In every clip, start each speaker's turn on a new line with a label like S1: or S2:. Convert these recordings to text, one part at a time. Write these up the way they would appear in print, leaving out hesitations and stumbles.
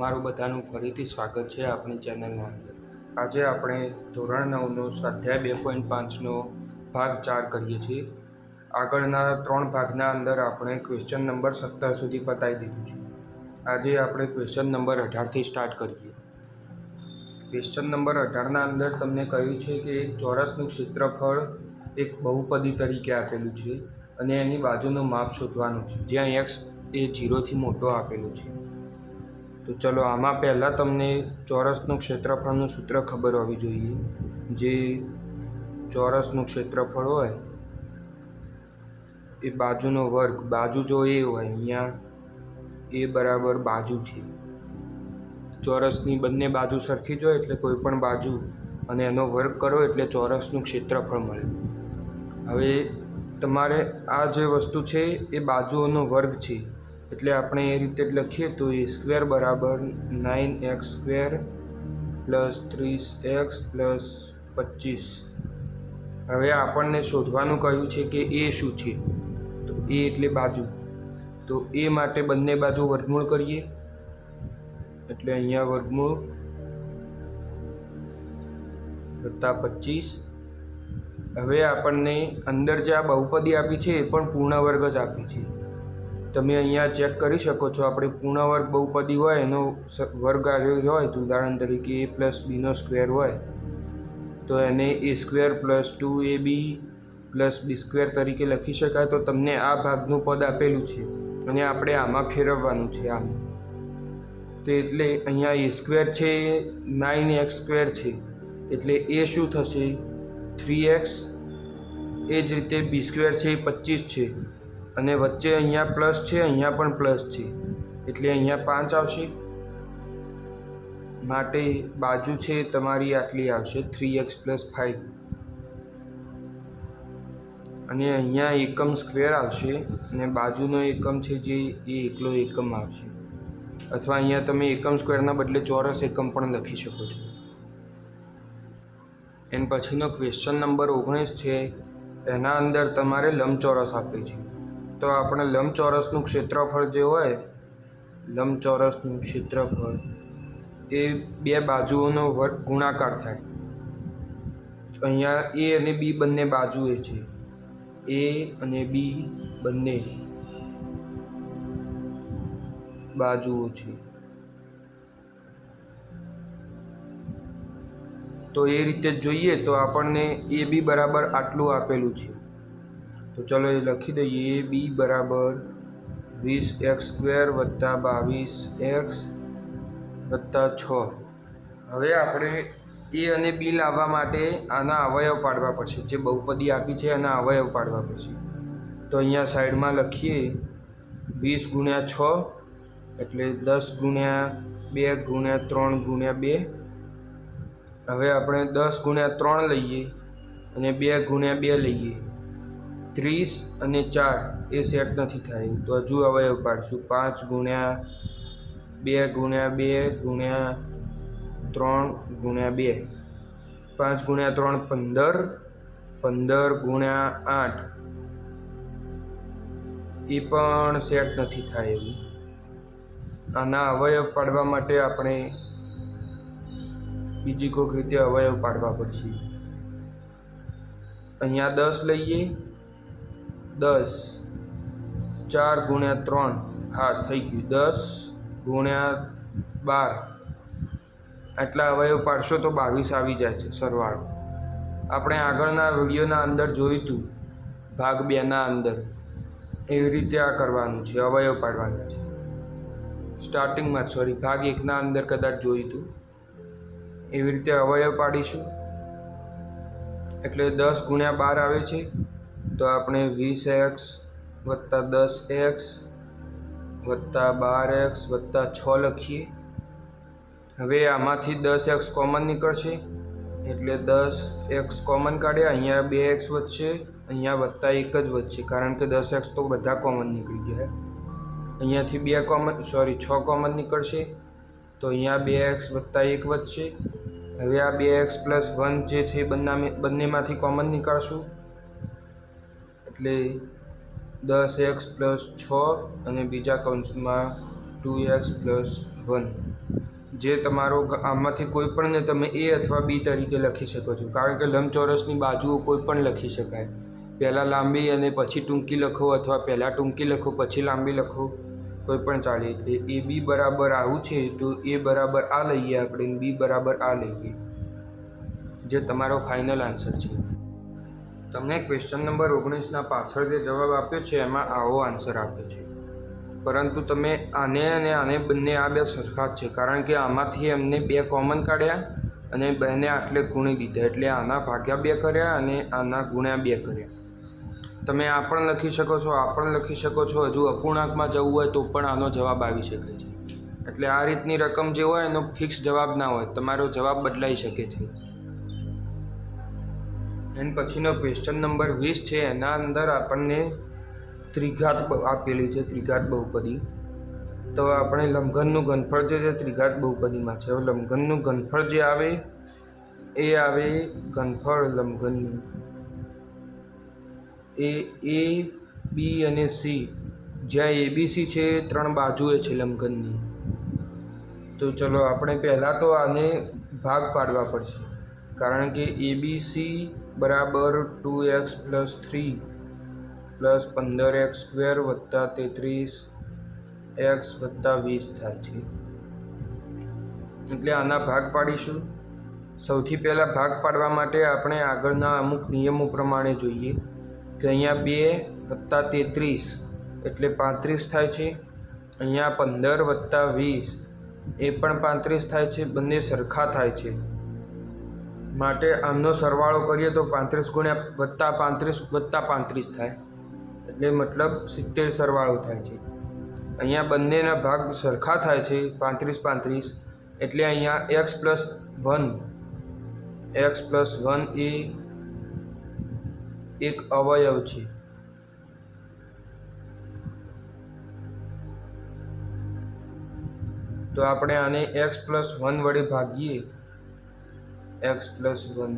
S1: તમારું બધાનું ફરીથી સ્વાગત છે આપણી ચેનલના અંદર। આજે આપણે ધોરણ 9નો સ્વાધ્યાય 2.5નો ભાગ 4 કરીએ છીએ। આગળના 3 ભાગના અંદર આપણે ક્વેશ્ચન નંબર 17 સુધી પતાવી દીધું છે। આજે આપણે ક્વેશ્ચન નંબર 18થી સ્ટાર્ટ કરીએ। ક્વેશ્ચન નંબર 18ના અંદર તમને કહ્યું છે કે એક ચોરસનું ક્ષેત્રફળ એક બહુપદી તરીકે આપેલું છે અને એની બાજુનું માપ શોધવાનું છે, જ્યાં x એ 0થી મોટો આપેલું છે। તો ચલો, આમાં પહેલાં તમને ચોરસનું ક્ષેત્રફળનું સૂત્ર ખબર હોવી જોઈએ। જે ચોરસનું ક્ષેત્રફળ હોય એ બાજુનો વર્ગ, બાજુ જો એ હોય, અહીંયા એ બરાબર બાજુ છે। ચોરસની બંને બાજુ સરખી જ હોય એટલે કોઈ પણ બાજુ અને એનો વર્ગ કરો એટલે ચોરસનું ક્ષેત્રફળ મળે। હવે તમારે આ જે વસ્તુ છે એ બાજુઓનો વર્ગ છે, એટલે આપણે એ રીતે જ લખીએ તો a² બરાબર 9x² + 30x + 25। હવે આપણને શોધવાનું કહ્યું છે કે એ શું છે, તો એ એટલે બાજુ। તો એ માટે બંને બાજુ વર્ગમૂળ કરીએ એટલે અહીંયા વર્ગમૂળ +25। હવે આપણને અંદર જે આ બહુપદી આપી છે એ પણ પૂર્ણ વર્ગ જ આપી છે। તમે અહીંયા ચેક કરી શકો છો, આપણે પૂર્ણ વર્ગ બહુપદી હોય એનો વર્ગ આવ્યો હોય તો ઉદાહરણ તરીકે a + b² હોય તો એને a² + 2ab + b² તરીકે લખી શકાય। તો તમને આ ભાગનું પદ આપેલું છે અને આપણે આમાં ફેરવવાનું છે આમ। તો એટલે અહીંયા a² છે એ 9x² છે, એટલે એ શું થશે 3x। એ જ રીતે b² છે એ 25 છે અને વચ્ચે અહીંયા પ્લસ છે, અહીંયા પણ પ્લસ છે એટલે અહીંયા 5 આવશે। માટે બાજુ છે તમારી આટલી આવશે 3x + 5 અને અહીંયા એકમ સ્ક્વેર આવશે અને બાજુનો એકમ છે જે એ એકલો એકમ આવશે, અથવા અહીંયા તમે એકમ સ્ક્વેરના બદલે ચોરસ એકમ પણ લખી શકો છો। એના પછીનો ક્વેશ્ચન નંબર 19 છે, એના અંદર તમારે લંબચોરસ આપે છે। તો આપણે લંબચોરસનું ક્ષેત્રફળ જે હોય, લંબચોરસનું ક્ષેત્રફળ એ બે બાજુઓનો ગુણાકાર થાય। અહીંયા a અને b બંને બાજુએ છે, a અને b બંને બાજુઓ છે। તો એ રીતે જોઈએ તો આપણને ab બરાબર આટલું આપેલું છે। તો ચલો એ લખી દઈએ, ab બરાબર 20x² + 22x + 6। હવે આપણે a અને b લાવવા માટે આના અવયવ પાડવા પડશે, જે બહુપદી આપી છે એના અવયવ પાડવા પડશે। તો અહીંયા સાઈડમાં લખીએ 20 × 6 એટલે 10 × 2 × 3 × 2। હવે આપણે 10 × 3 લઈએ અને 2 × 2 લઈએ, 30 અને 4 એ સેટ નથી થાય, તો હજુ અવયવ પાડશું 5 × 2 × 2 × 3 × 2, 5 × 3 = 15, 15 × 8 એ પણ સેટ નથી થાય એવું। આના અવયવ પાડવા માટે આપણે બીજી કોઈક રીતે અવયવ પાડવા પડશે। અહીંયા 10 લઈએ, 10, 4 × 3, હા થઈ ગયું, 10 × 12, આટલા અવયવ પાડશો તો 22 આવી જાય છે સરવાળો। આપણે આગળના વિડીયોના અંદર જોયું હતું, ભાગ 2ના અંદર એવી રીતે આ કરવાનું છે, અવયવ પાડવાના છે સ્ટાર્ટિંગમાં, ભાગ 1ના અંદર કદાચ જોયું હતું। એવી રીતે અવયવ પાડીશું એટલે 10 × 12 આવે છે, તો આપણે 20x + 10x + 12x + 6 લખીએ। હવે આમાંથી 10x કોમન નીકળશે એટલે 10x કોમન કાઢ્યા, અહીંયા 2x વધશે, અહીંયા +1 જ વધશે કારણ કે 10x તો બધા કોમન નીકળી ગયા। અહીંયાથી 6 કોમન નીકળશે તો અહીંયા 2x + 1 વધશે। હવે આ 2x + 1 જે છે બંનેમાંથી કોમન નીકાળશું એટલે 10x + 6 અને બીજા કૌંસમાં 2x + 1। જે તમારો આમાંથી કોઈ પણને તમે એ અથવા બી તરીકે લખી શકો છો, કારણ કે લંબચોરસની બાજુઓ કોઈ પણ લખી શકાય. પહેલાં લાંબી અને પછી ટૂંકી લખો, અથવા પહેલાં ટૂંકી લખો પછી લાંબી લખો, કોઈ પણ ચાલે. એટલે એ બી બરાબર આવું છે તો એ બરાબર આ લઈએ આપણે, બી બરાબર આ લઈએ, જે તમારો ફાઇનલ આન્સર છે. તમને ક્વેશ્ચન નંબર 19ના પાછળ જે જવાબ આપ્યો છે એમાં આવો આન્સર આપ્યો છે, પરંતુ તમે આને અને આને બંને આ બે સરખા જ છે, કારણ કે આમાંથી એમને બે કોમન કાઢ્યા અને બેને આટલે ગુણી દીધા, એટલે આના ભાગ્યા 2 કર્યા અને આના ગુણ્યા 2 કર્યા. તમે આ પણ લખી શકો છો, આ પણ લખી શકો છો. હજુ અપૂર્ણાંકમાં જવું હોય તો પણ આનો જવાબ આવી શકે છે. એટલે આ રીતની રકમ જે હોય એનો ફિક્સ જવાબ ના હોય, તમારો જવાબ બદલાઈ શકે છે. એન્ડ પછીનો ક્વેશ્ચન નંબર 20 છે, એના અંદર આપણને ત્રિઘાત આપેલી છે, ત્રિઘાત બહુપદી. તો આપણે લંબઘનનું ઘનફળ જે છે ત્રિઘાત બહુપદીમાં છે. હવે લંબઘનનું ઘનફળ જે આવે એ આવે ઘનફળ લંબઘનનું એ બી અને સી, જ્યાં એબીસી છે 3 બાજુએ છે લંબઘનની. તો ચલો આપણે પહેલાં તો આને ભાગ પાડવા પડશે, કારણ કે એબીસી બરાબર 2x + 3 + 15x² + 33x + 20 થાય છે. એટલે આના ભાગ પાડીશું. સૌથી પહેલાં ભાગ પાડવા માટે આપણે આગળના અમુક નિયમો પ્રમાણે જોઈએ કે અહીંયા 2 + 33 એટલે 35 થાય છે. અહીંયા 15 + 20 એ પણ 35 થાય છે. બંને સરખા થાય છે, માટે આમનો સરવાળો કરીએ તો 35 + 35 થાય, એટલે મતલબ 70 સરવાળો થાય છે. અહીંયા બંનેના ભાગ સરખા થાય છે 35 એટલે અહીંયા x + 1 એ એક અવયવ છે. તો આપણે આને x + 1 વડે ભાગીએ, x + 1.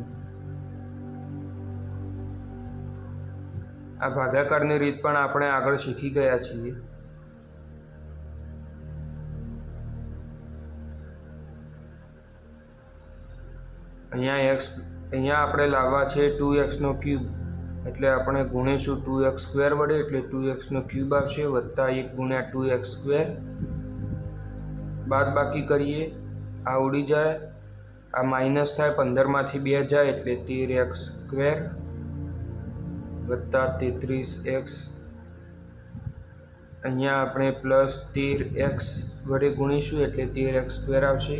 S1: આ ભાગાકારની રીત પણ આપણે આગળ શીખી ગયા છીએ. અહીંયા આપણે લાવવા છે 2x³ એટલે આપણે ગુણીશું 2x² વડે, એટલે 2x³ આવશે, વત્તા 1 × 2x². બાદ બાકી કરીએ, આ ઉડી જાય, આ માઇનસ થાય, 15માંથી 2 જાય એટલે 13x² વત્તા 33x. અહીંયા આપણે +13x વડે ગુણીશું એટલે 13x² આવશે,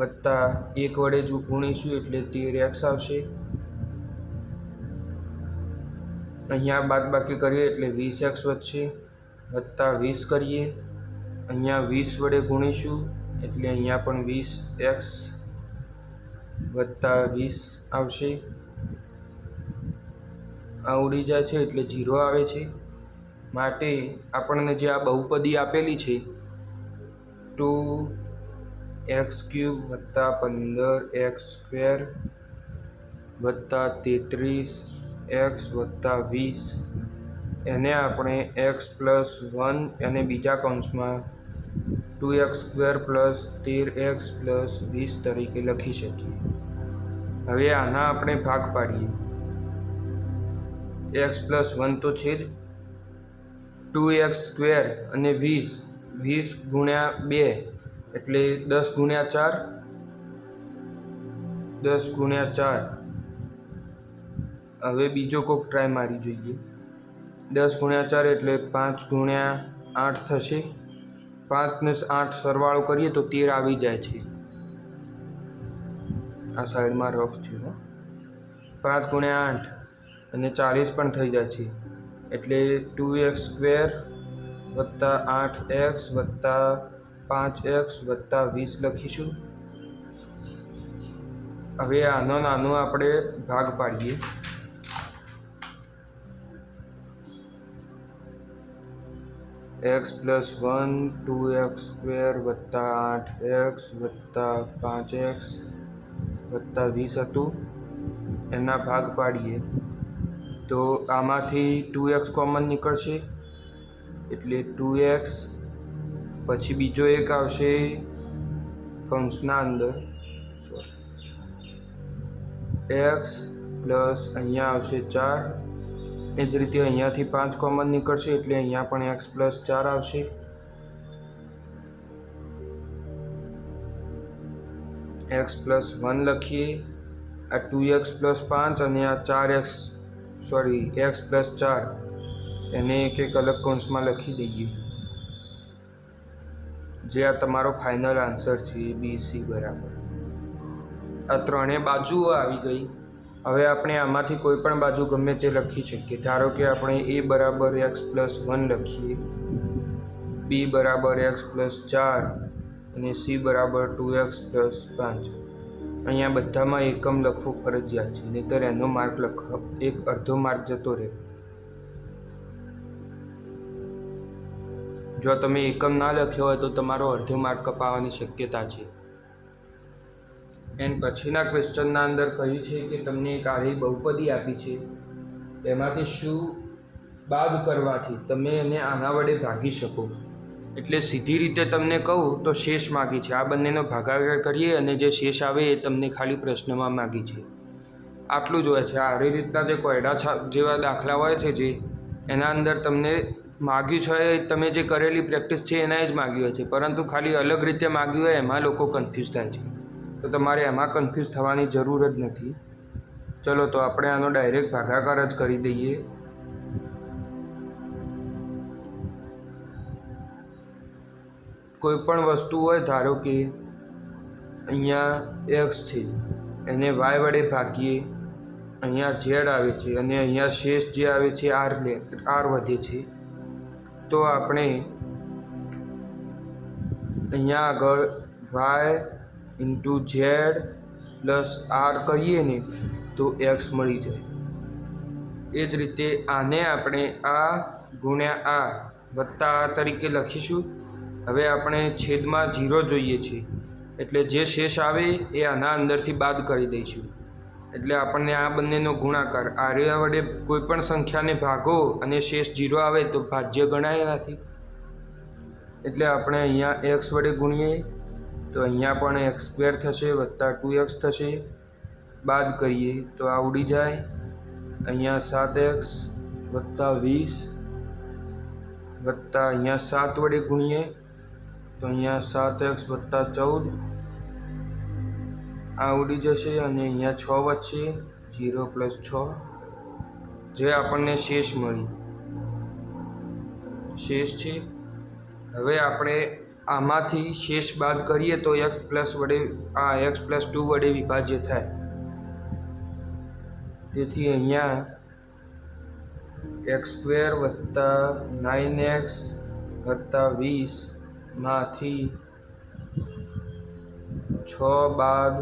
S1: વત્તા 1 વડે ગુણીશું એટલે 13x આવશે. અહીંયા બાદ બાકી કરીએ એટલે 20x વધશે, વત્તા 20 કરીએ, અહીંયા 20 વડે ગુણીશું એટલે અહીંયા પણ 20x વત્તા 20 આવશે. આ ઉડી જાય છે એટલે 0 આવે છે, માટે આપણને જે આ બહુપદી આપેલી છે 2x³ વત્તા 15x² વત્તા 33x વત્તા 20, એને આપણે x + 1 અને બીજા કૌંસમાં 2x² + 13x + 20 તરીકે લખી શકીએ. હવે આના આપણે ભાગ પાડીએ. x + 1 તો છે જ, 2x² અને 20 × 2 એટલે 10 × 4. હવે બીજો કોક ટ્રાય મારી જોઈએ. 10 × 4 એટલે 5 × 8 થશે. 5 ને 8 સરવાળો કરીએ તો 13 આવી જાય છે. આ સાઈડમાં રફ છે. 5 × 8 અને 40 પણ થઈ જાય છે, એટલે 2x² વત્તા 8x વત્તા 5x વત્તા 20 લખીશું. હવે આનો નાનો આપણે ભાગ પાડીએ. x + 1 2x² વત્તા 8x વત્તા 5x વત્તા 20 હતું, એના ભાગ પાડીએ તો આમાંથી 2x કોમન નીકળશે એટલે 2x પછી બીજો એક આવશે કૌંસના અંદર એક્સ પ્લસ અહીંયા આવશે 4. એ જ રીતે અહીંયાથી 5 કોમન નીકળશે એટલે અહીંયા પણ એક્સ પ્લસ 4 આવશે. એક્સ પ્લસ 1 લખીએ, આ 2x પ્લસ 5 અને આ એક્સ પ્લસ 4 એને એક અલગ કૌંસમાં લખી દઈએ, જે આ તમારો ફાઇનલ આન્સર છે BC બરાબર. આ ત્રણેય બાજુઓ આવી ગઈ. હવે આપણે આમાંથી કોઈ પણ બાજુ ગમે તે લખી શકીએ. ધારો કે આપણે a બરાબર એક્સ પ્લસ 1 લખીએ, b બરાબર એક્સ પ્લસ 4 અને c બરાબર 2x પ્લસ 5. અહીંયા બધામાં એકમ લખવું ફરજિયાત છે, નહીંતર એનો માર્ક એક અડધો માર્ક જતો રહે. જો તમે એકમ ના લખ્યો હોય તો તમારો અડધો માર્ક કપાવવાની શક્યતા છે. એન્ડ પછીના ક્વેશ્ચનના અંદર કહ્યું છે કે તમને એક આડી બહુપદી આપી છે, એમાંથી શું બાદ કરવાથી તમે એને આના વડે ભાગી શકો. એટલે સીધી રીતે તમને કહું તો શેષ માગી છે. આ બંનેનો ભાગાકાર કરીએ અને જે શેષ આવે એ તમને ખાલી પ્રશ્નમાં માગી છે. આટલું જ હોય છે. આવી રીતના જે કોયડા જેવા દાખલા હોય છે, જે એના અંદર તમને માગ્યું છે, તમે જે કરેલી પ્રેક્ટિસ છે એના જ માગ્યું હોય છે, પરંતુ ખાલી અલગ રીતે માગ્યું હોય એમાં લોકો કન્ફ્યુઝ થાય છે. તો તમારે એમાં કન્ફ્યુઝ થવાની જરૂર જ નથી. ચલો તો આપણે આનો ડાયરેક્ટ ભાગાકાર જ કરી દઈએ. કોઈ પણ વસ્તુ હોય, ધારો કે અહીંયા એક્સ છે, એને વાય વડે ભાગીએ, અહીંયા ઝેડ આવે છે અને અહીંયા શેષ જે આવે છે આર વધે છે, તો આપણે અહીંયા આગળ y into z plus r કરીએ ને તો એક્સ મળી જાય. એ જ રીતે આને આપણે આ ગુણ્યા આ વત્તા આર તરીકે લખીશું. હવે આપણે છેદમાં 0 જોઈએ છે, એટલે જે શેષ આવે એ આના અંદરથી બાદ કરી દઈશું. એટલે આપણને આ બંનેનો ગુણાકાર, આર્ય વડે કોઈ પણ સંખ્યાને ભાગો અને શેષ 0 આવે તો ભાજ્ય ગણાય નથી. એટલે આપણે અહીંયા એક્સ વડે ગુણીએ તો અહીંયા પણ x² થશે વત્તા 2x થશે. બાદ કરીએ તો આ ઉડી જાય. અહીંયા 7x વત્તા 20 વત્તા અહીંયા 7 વડે ગુણીએ તો અહીંયા 7x વત્તા 14 આ ઉડી જશે અને અહીંયા 6 વધશે, 0 પ્લસ 6, જે આપણને શેષ મળી શેષ છે. હવે આપણે આમાંથી શેષ બાદ કરીએ તો x પ્લસ 2 વડે વિભાજ્ય થાય. તેથી અહીંયા x² વત્તા 9x વત્તા 20 માંથી 6 બાદ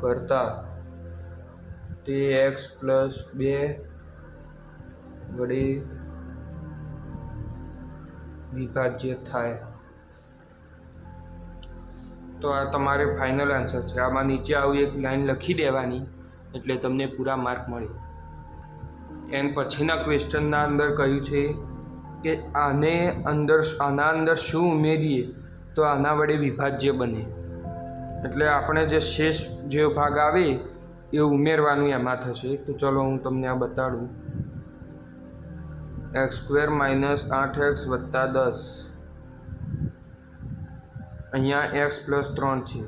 S1: કરતા તે x પ્લસ 2 વડે વિભાજ્ય થાય. તો આ તમારે ફાઇનલ આન્સર છે. આમાં નીચે આવી એક લાઈન લખી દેવાની એટલે તમને પૂરા માર્ક મળે. એન્ડ પછીના ક્વેશ્ચનના અંદર કહ્યું છે કે આના અંદર શું ઉમેરીએ તો આના વડે વિભાજ્ય બને. એટલે આપણે જે શેષ જે ભાગ આવે એ ઉમેરવાનું એમાં થશે. તો ચલો હું તમને આ બતાડું. x² માઇનસ 8x વત્તા 10, અહીંયા x પ્લસ 3 છે,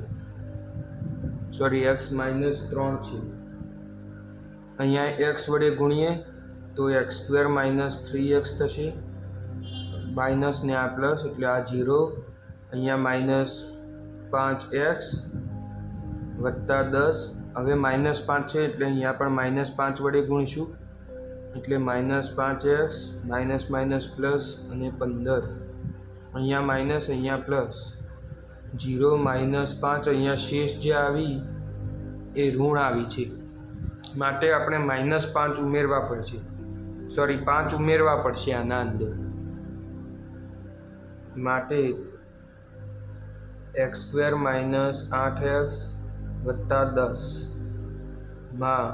S1: x માઇનસ 3 છે. અહીંયા x વડે ગુણીએ તો x² માઇનસ 3x થશે, માઇનસ ને આ પ્લસ એટલે આ 0. અહીંયા માઇનસ 5x વત્તા 10, હવે માઇનસ 5 છે એટલે અહીંયા પણ માઇનસ 5 વડે ગુણીશું એટલે minus 5x minus minus plus અને 15. અહીંયા માઇનસ અહીંયા પ્લસ, 0 માઇનસ 5. અહીંયા શેષ જે આવી એ ઋણ આવી છે, માટે આપણે -5 ઉમેરવા પડશે, 5 ઉમેરવા પડશે આના અંદર. માટે x² માઇનસ 8x વત્તા 10 માં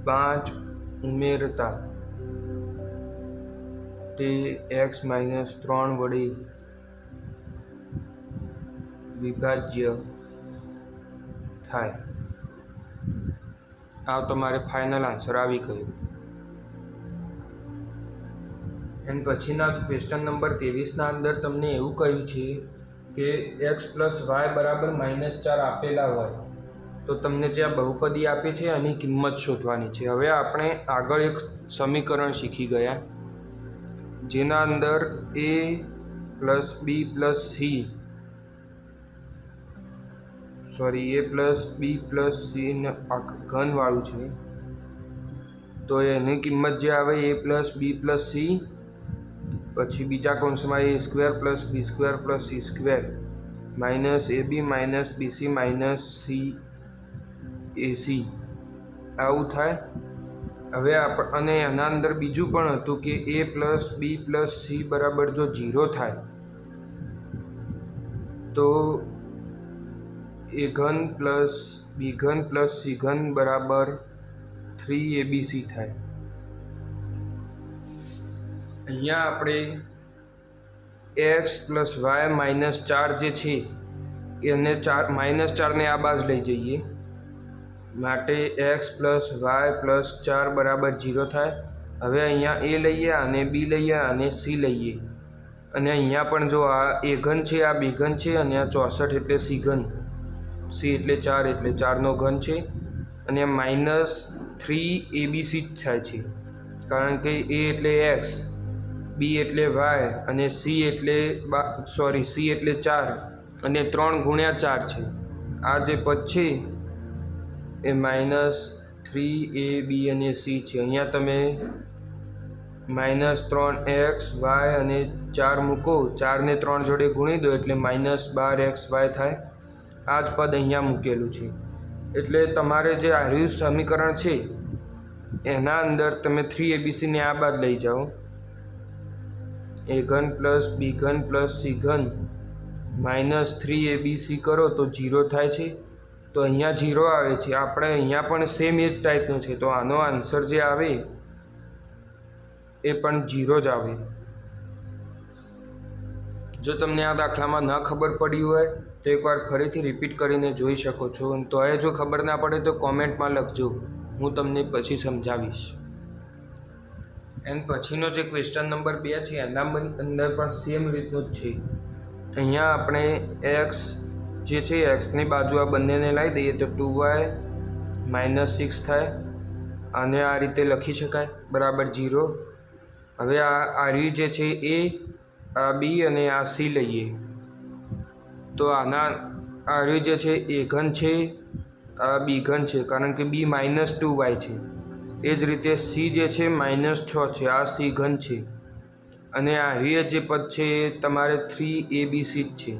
S1: 5 ઉમેરતા તે x-3 વડે વિભાજ્ય થાય. આ તમારે ફાઇનલ આન્સર આવી ગયો. એન્ડ પછીના ક્વેશ્ચન નંબર 23ના અંદર તમને એવું કહ્યું છે કે x + y બરાબર -4 આપેલા હોય તો તમને જે આ બહુપદી આપી છે એની કિંમત શોધવાની છે. હવે આપણે આગળ એક સમીકરણ શીખી ગયા જેના અંદર a + b + c ઘનવાળું છે. તો એની કિંમત જે આવે a + b + c, પછી બીજા કૌંસમાં a² + b² + c² -ab - bc - cac આવું થાય. હવે અને એના અંદર બીજું પણ હતું કે a + b + c બરાબર જો 0 થાય તો a³ + b³ + c³ બરાબર 3abc થાય. અહીંયા આપણે x + y - 4 જે છે એને -4 ને આ બાજુ લઈ જઈએ માટે x + y + 4 બરાબર 0 થાય. હવે અહીંયા a લઈએ અને b લઈએ અને c લઈએ અને અહીંયા પણ જો આ a³ છે, આ b³ છે અને આ 64 એટલે c³ c એટલે 4 એટલે 4નો ઘન છે અને -3abc જ થાય છે કારણ કે a એટલે x, b એટલે y અને c એટલે 4 અને 3 × 4 છે. આ જે પદ છે એ -3ab અને c છે. અહીંયા તમે -3x y અને 4 મૂકો, 4 ને 3 જોડે ગુણી દો એટલે -12xy થાય. આ જ પદ અહીંયા મૂકેલું છે. એટલે તમારે જે આ સમીકરણ છે એના અંદર તમે 3abc ને આ બાદ લઈ જાઓ, a³ + b³ + c³ -3abc કરો તો 0 થાય છે. તો અહીંયા 0 આવે છે. આપણે અહીંયા પણ સેમ એ જ ટાઈપનું છે તો આનો આન્સર જે આવે એ પણ 0 જ આવે. જો તમને આ દાખલામાં ન ખબર પડી હોય તો એકવાર ફરીથી રિપીટ કરીને જોઈ શકો છો. તો એ જો ખબર ના પડે તો કોમેન્ટમાં લખજો, હું તમને પછી સમજાવીશ. એન્ડ પછીનો જે ક્વેશ્ચન નંબર 2 છે એના અંદર પણ સેમ રીતનું જ છે. અહીંયા આપણે x જે છે xની બાજુ આ બંનેને લાવી દઈએ તો 2y - 6 થાય અને આ રીતે લખી શકાય બરાબર 0. હવે આ રહ્યું જે છે a, આ b અને આ c લઈએ તો આના આ રહ્યું જે છે a³ છે, આ b³ છે કારણ કે b -2y છે. એ જ રીતે c જે છે -6 છે, આ c³ છે અને આ રહ્યું જે પદ છે એ તમારે 3abc જ છે.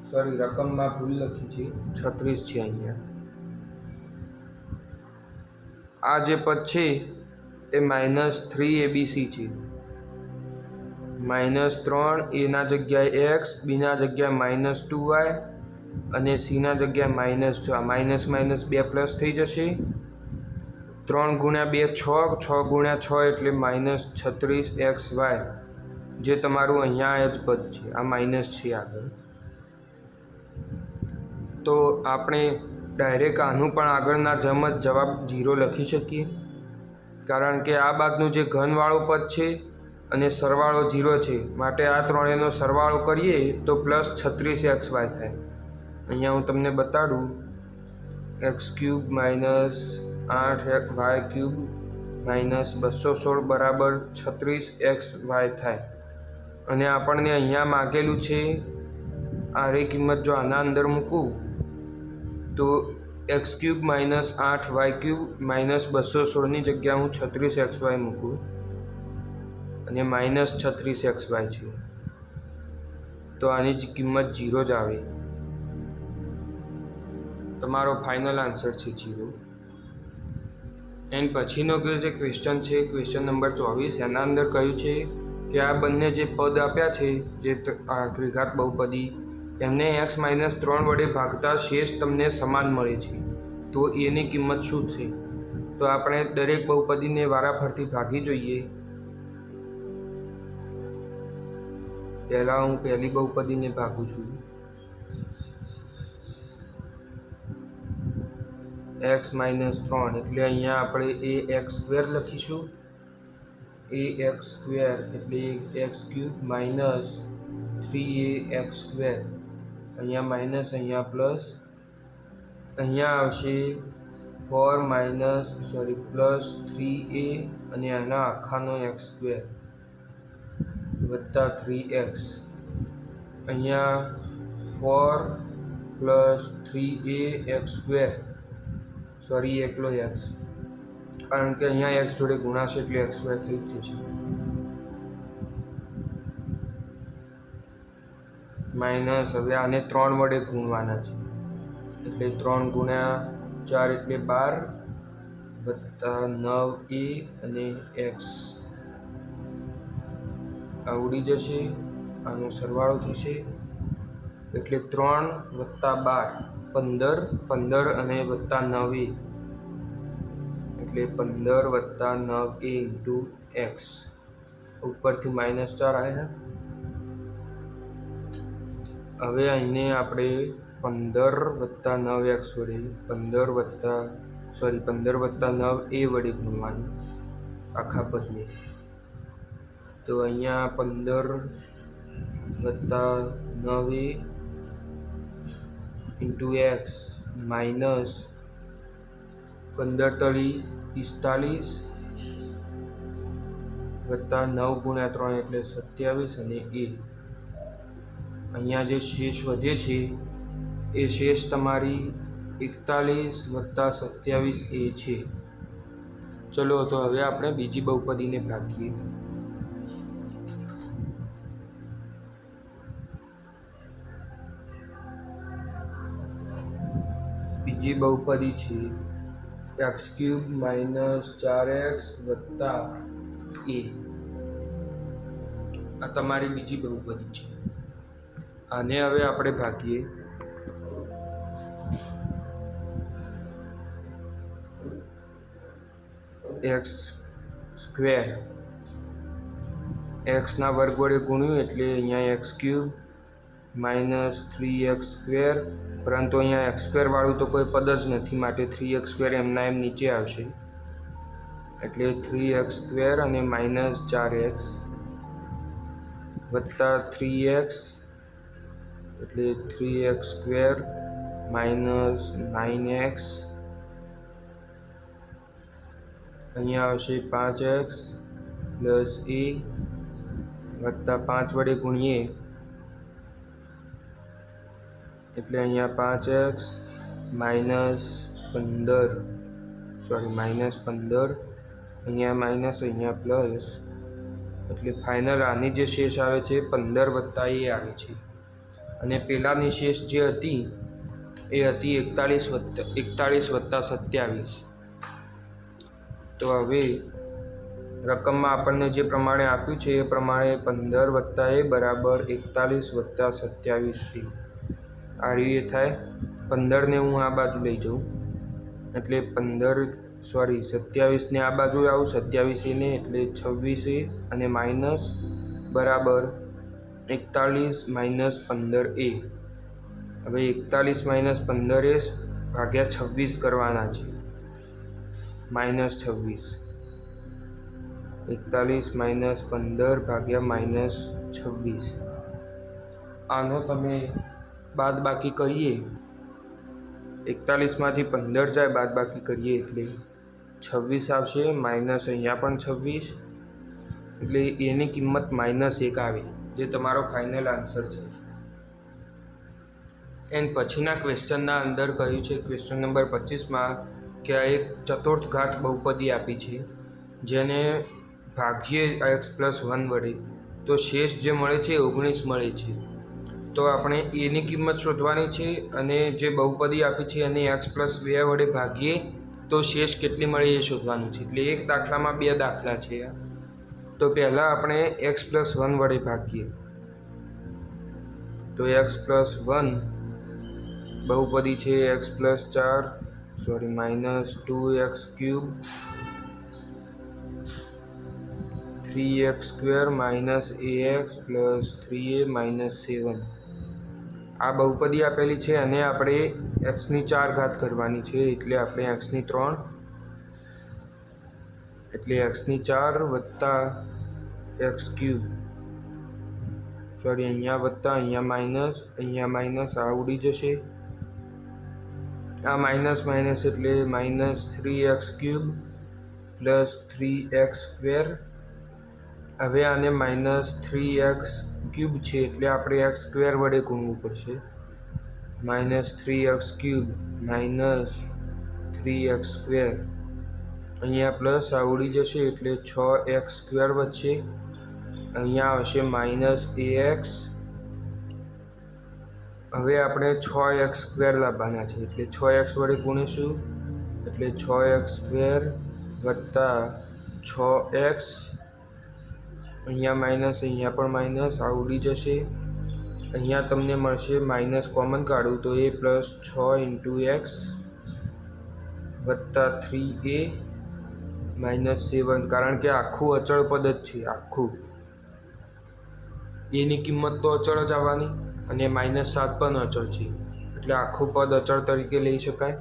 S1: સોરી, રકમમાં ભૂલ લખી છે, 36 છે. અહીંયા આ જે પદ છે એ -3abc છે. -3 a ના જગ્યાએ x, b ના જગ્યાએ -2y અને c ના જગ્યાએ -6. માઇનસ બે પ્લસ થઈ જશે. 3 × 2 6, 6 × 6 એટલે -36xy જે તમારું અહીંયા જ પદ છે. આ માઇનસ છે આગળ. તો આપણે ડાયરેક્ટ આનું પણ આગળના જેમ જ જવાબ 0 લખી શકીએ કારણ કે આ બાજુનું જે ઘનવાળો પદ છે અને સરવાળો 0 છે માટે આ ત્રણેયનો સરવાળો કરીએ તો +36xy થાય. અહીંયા હું તમને બતાડું, x³ - 8y³ - 216 બરાબર 36xy થાય. અને આપણને અહીંયા માગેલું છે આ રે કિંમત જો આના અંદર મૂકું તો x³ - 8y³ - 216ની જગ્યાએ હું 36xy મૂકું અને -36xy છે તો આની જ કિંમત 0 જ આવે. તમારો ફાઇનલ આન્સર છે 0. એન્ડ પછીનો જે ક્વેશ્ચન છે ક્વેશ્ચન નંબર 24 એના અંદર કહ્યું છે કે આ બંને જે પદ આપ્યા છે જે ત્રિઘાત બહુપદી એમને x - 3 વડે ભાગતા શેષ તમને સમાન મળે છે તો એની કિંમત શું છે? તો આપણે દરેક બહુપદીને વારાફરતી ભાગી જોઈએ. પહેલાં હું પહેલી બહુપદીને ભાગું છું. x - 3 એટલે અહીંયા આપણે ax² લખીશું. ax² એટલે x³ માઇનસ 3ax². અહીંયા માઇનસ, અહીંયા પ્લસ. અહીંયા આવશે પ્લસ 3a અને આના આખાનો x² વત્તા 3x. અહીંયા 4 પ્લસ 3ax², એકલો x, કારણ કે અહીંયા x જોડે ગુણાશે એટલે x² થઈ જ જશે. માઇનસ, હવે આને 3 વડે ગુણવાના છે એટલે 3 ગુણ્યા 4 એટલે 12 વત્તા 9a અને x. આ ઉડી જશે, આનો સરવાળો થશે એટલે 3 વત્તા 12 15 અને વત્તા 9a એટલે 15 વત્તા 9a ઇન્ટુ x. ઉપરથી -4 આવ્યા. હવે અહીંને આપણે 15 વત્તા 9x વડે 15 વત્તા 9a વડે ગુણવાનું આખા પદને. તો અહીંયા 15 વત્તા 9a ઇન્ટુ x માઇનસ 15 તળી 45 વત્તા 9 ગુણ્યા 3 એટલે 27 અને a. અહીંયા જે શેષ વધે છે એ શેષ તમારી 41 વત્તા 27a છે. ચલો તો હવે આપણે બીજી બહુપદીને ભાગીએ. બીજી બહુપદી છે x³ માઇનસ 4x વત્તા a. આ તમારી બીજી બહુપદી છે. આને હવે આપણે ભાગીએ. x² x ના વર્ગ વડે ગુણ્યું એટલે અહીંયા x³ માઇનસ 3x², પરંતુ અહીંયા x² વાળું તો કોઈ પદ જ નથી માટે 3x² એમના એમ નીચે આવશે એટલે 3x² અને માઇનસ 4x વત્તા 3x એટલે 3x² માઇનસ 9x. અહીંયા આવશે 5x પ્લસ a વત્તા 5 વડે ગુણીએ એટલે અહીંયા 5x માઇનસ 15, અહીંયા માઇનસ, અહીંયા પ્લસ એટલે ફાઇનલ આની જે શેષ આવે છે 15 વત્તા a આવે છે. અને પહેલાંની શેષ જે હતી એ હતી 41 વત્તા 27. તો હવે રકમમાં આપણને જે પ્રમાણે આપ્યું છે એ પ્રમાણે 15 વત્તા a બરાબર 41 વત્તા 27a. આ રીતે થાય. 15ને હું આ બાજુ લઈ જાઉં એટલે 27ને આ બાજુ આવું, 27a ને એટલે 26a અને માઇનસ બરાબર 41 માઇનસ 15a. હવે 41 માઇનસ 15a ભાગ્યા 26 કરવાના છે, -26. 41 માઇનસ 15 ભાગ્યા -26. આનો તમે બાદ બાકી કરીએ, 41માંથી 15 જાય બાદ બાકી કરીએ એટલે 26 આવશે, માઇનસ અહીંયા પણ 26 એટલે એની કિંમત -1 આવે, જે તમારો ફાઇનલ આન્સર છે. એન્ડ પછીના ક્વેશ્ચનના અંદર કહ્યું છે ક્વેશ્ચન નંબર 25માં કે આ એક ચતુર્થ ઘાત બહુપદી આપી છે જેને ભાગીએ x+1 વડે તો શેષ જે મળે છે 19 મળે છે. તો આપણે એની કિંમત શોધવાની છે અને જે બહુપદી આપી છે એને x+2 વડે ભાગીએ તો શેષ કેટલી મળે એ શોધવાનું છે. એટલે એક દાખલામાં 2 દાખલા છે. તો પહેલાં આપણે x+1 વડે ભાગીએ. તો x+1 બહુપદી છે x+4 sorry minus 2x cube 3x square minus ax plus 3a minus 7. આ બહુપદી આપેલી છે અને આપણે x ની 4 ઘાત કરવાની છે, એટલે આપણે x ની 3 એટલે x ની 4 વત્તા x ક્યુબ સોરી અહીંયા વત્તા અહીંયા માઇનસ આ ઉડી જશે. આ માઇનસ માઇનસ એટલે minus 3x cube plus 3x square. હવે આને માઇનસ 3x ક્યુબ છે એટલે આપણે x સ્ક્વેર વડે ગુણવું પડશે. Minus 3x cube minus 3x square અહીંયા પ્લસ આ ઉડી જશે એટલે 6x સ્ક્વેર વચ્ચે અહીંયા આવશે માઇનસ ax. હવે આપણે 6x સ્ક્વેર લાવવાના છે એટલે 6x વડે ગુણીશું એટલે 6x સ્ક્વેર વત્તા 6x અહીંયા માઇનસ અહીંયા પણ માઇનસ આ ઉડી જશે. અહીંયા તમને મળશે માઇનસ કોમન કાઢું તો a પ્લસ 6 ઇન્ટુ x વત્તા 3a માઇનસ 7, કારણ કે આખું અચળ પદ જ છે. આખું એની કિંમત તો અચળ જ આવવાની અને -7 પણ અચળ છે એટલે આખું પદ અચળ તરીકે લઈ શકાય.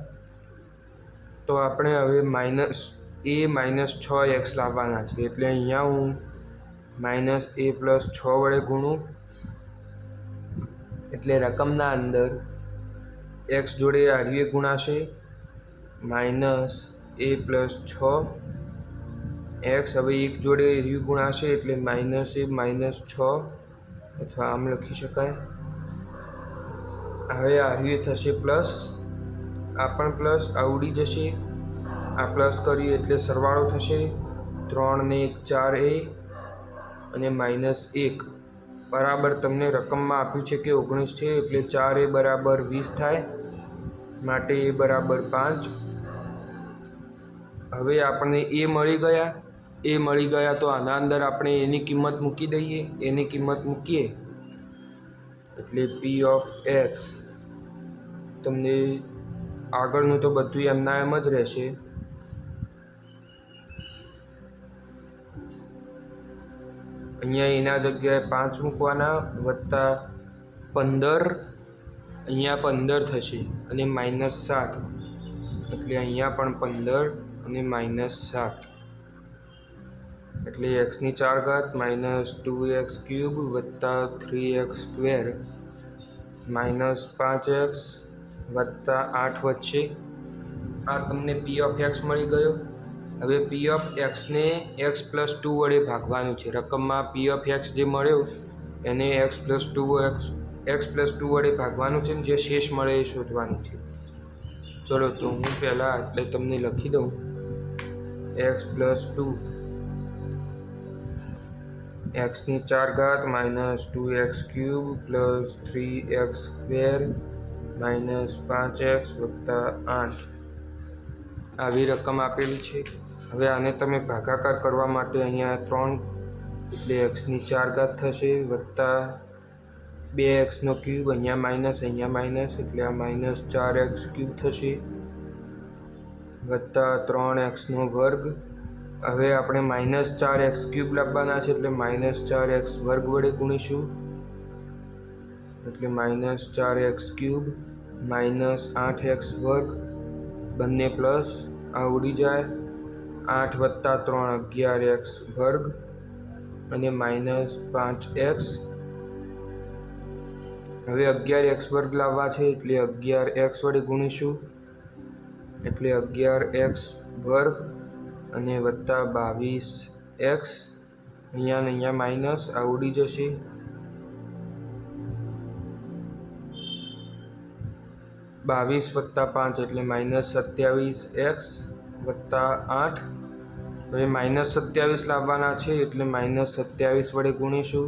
S1: તો આપણે હવે માઇનસ 6x લાવવાના છે એટલે અહીંયા હું માઇનસ a પ્લસ 6 વડે ગુણું એટલે રકમના અંદર x જોડે આર્ય ગુણાશે માઇનસ a પ્લસ 6 x. હવે 1 જોડે આર્ય ગુણાશે એટલે માઇનસ a માઇનસ 6 અથવા આમ લખી શકાય. હવે આર્ય થશે પ્લસ, આ પણ પ્લસ આ ઉડી જશે. આ પ્લસ કરીએ એટલે સરવાળો થશે 3 ને 1 4a અને માઇનસ 1 બરાબર તમને રકમમાં આપ્યું છે કે 19 છે એટલે 4a બરાબર 20 થાય, માટે a બરાબર 5. હવે આપણને a મળી ગયા તો આના અંદર આપણે એની કિંમત મૂકી દઈએ. એની કિંમત મૂકીએ એટલે p ઓફ x તમને આગળનું તો બધું એમના એમ જ રહેશે. અહીંયા એના જગ્યાએ 5 મૂકવાના વત્તા 15 અહીંયા 15 થશે અને -7 એટલે અહીંયા પણ 15 અને -7 એટલે x ની 4 ઘાત માઇનસ 2x ક્યુબ વત્તા 3x સ્ક્વેર માઇનસ 5x વત્તા 8 વચ્ચે આ તમને p ઓફ x મળી ગયો. હવે p ઓફ xને x પ્લસ 2 વડે ભાગવાનું છે. રકમમાં p ઓફ x જે મળ્યો એને x પ્લસ 2 વડે ભાગવાનું છે, જે શેષ મળે એ શોધવાનું છે. ચલો તો હું પહેલાં એટલે તમને લખી દઉં x પ્લસ 2 x ની 4 ઘાત minus 2x cube plus 3x square minus 5x વત્તા 8 આવી રકમ આપેલી છે. હવે આને તમે ભાગાકાર કરવા માટે અહીંયા 3 એટલે x ની 4 ઘાત થશે વત્તા 2x નો ક્યુબ અહીંયા માઇનસ એટલે આ માઇનસ 4x ક્યુબ થશે વત્તા 3x નો વર્ગ. હવે આપણે માઇનસ 4x ક્યુબ લાવવાના છે એટલે માઇનસ 4x વર્ગ વડે ગુણીશું એટલે minus 4x cube minus 8x વર્ગ બંને પ્લસ આ ઉડી જાય 8 વત્તા 3 11x વર્ગ અને માઇનસ 5x. હવે 11x વર્ગ લાવવા છે એટલે 11x વડે ગુણીશું એટલે 11x વર્ગ અને વત્તા 22x અહીંયા માઇનસ આ ઉડી જશે 22 વત્તા 5 એટલે માઇનસ 27x વત્તા 8. હવે માઇનસ 27 લાવવાના છે એટલે માઇનસ 27 વડે ગુણીશું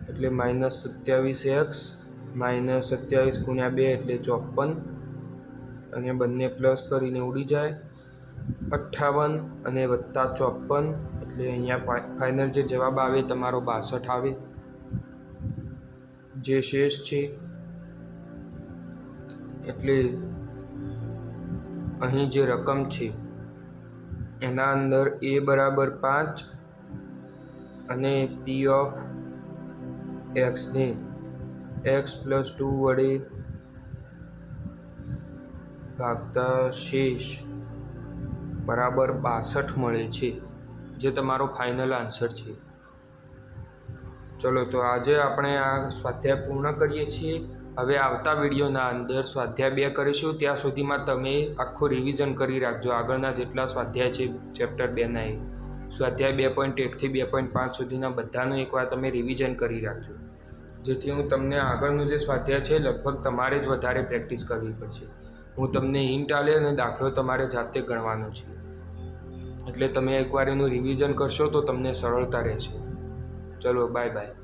S1: એટલે માઇનસ 27x માઇનસ 27 ગુણ્યા 2 એટલે 54 અને બંને પ્લસ કરીને ઉડી જાય 58 અને વત્તા 54 એટલે અહીંયા ફાઇનલ જે જવાબ આવે તમારો 62 આવે, જે શેષ છે. એટલે અહીં જે રકમ છે એના અંદર a બરાબર 5 અને p ઓફ xને x+2 વડે ભાગતા શેષ બરાબર 62 મળે છે, જે તમારો ફાઇનલ આન્સર છે. ચલો, તો આજે આપણે આ સ્વાધ્યાય પૂર્ણ કરીએ છીએ. હવે આવતા વિડીયોના અંદર સ્વાધ્યાય 2 કરીશું. ત્યાં સુધીમાં તમે આખું રિવિઝન કરી રાખજો. આગળના જેટલા સ્વાધ્યાય છે ચેપ્ટર 2ના એ સ્વાધ્યાય 2.1 થી 2.5 સુધીના બધાનું એકવાર તમે રિવિઝન કરી રાખજો, જેથી હું તમને આગળનું જે સ્વાધ્યાય છે લગભગ તમારે જ વધારે પ્રેક્ટિસ કરવી પડશે. હું તમને હિન્ટ આલે અને દાખલો તમારે જાતે ગણવાનો છે, એટલે તમે એકવાર એનું રિવિઝન કરશો તો તમને સરળતા રહેશે. ચલો, બાય બાય.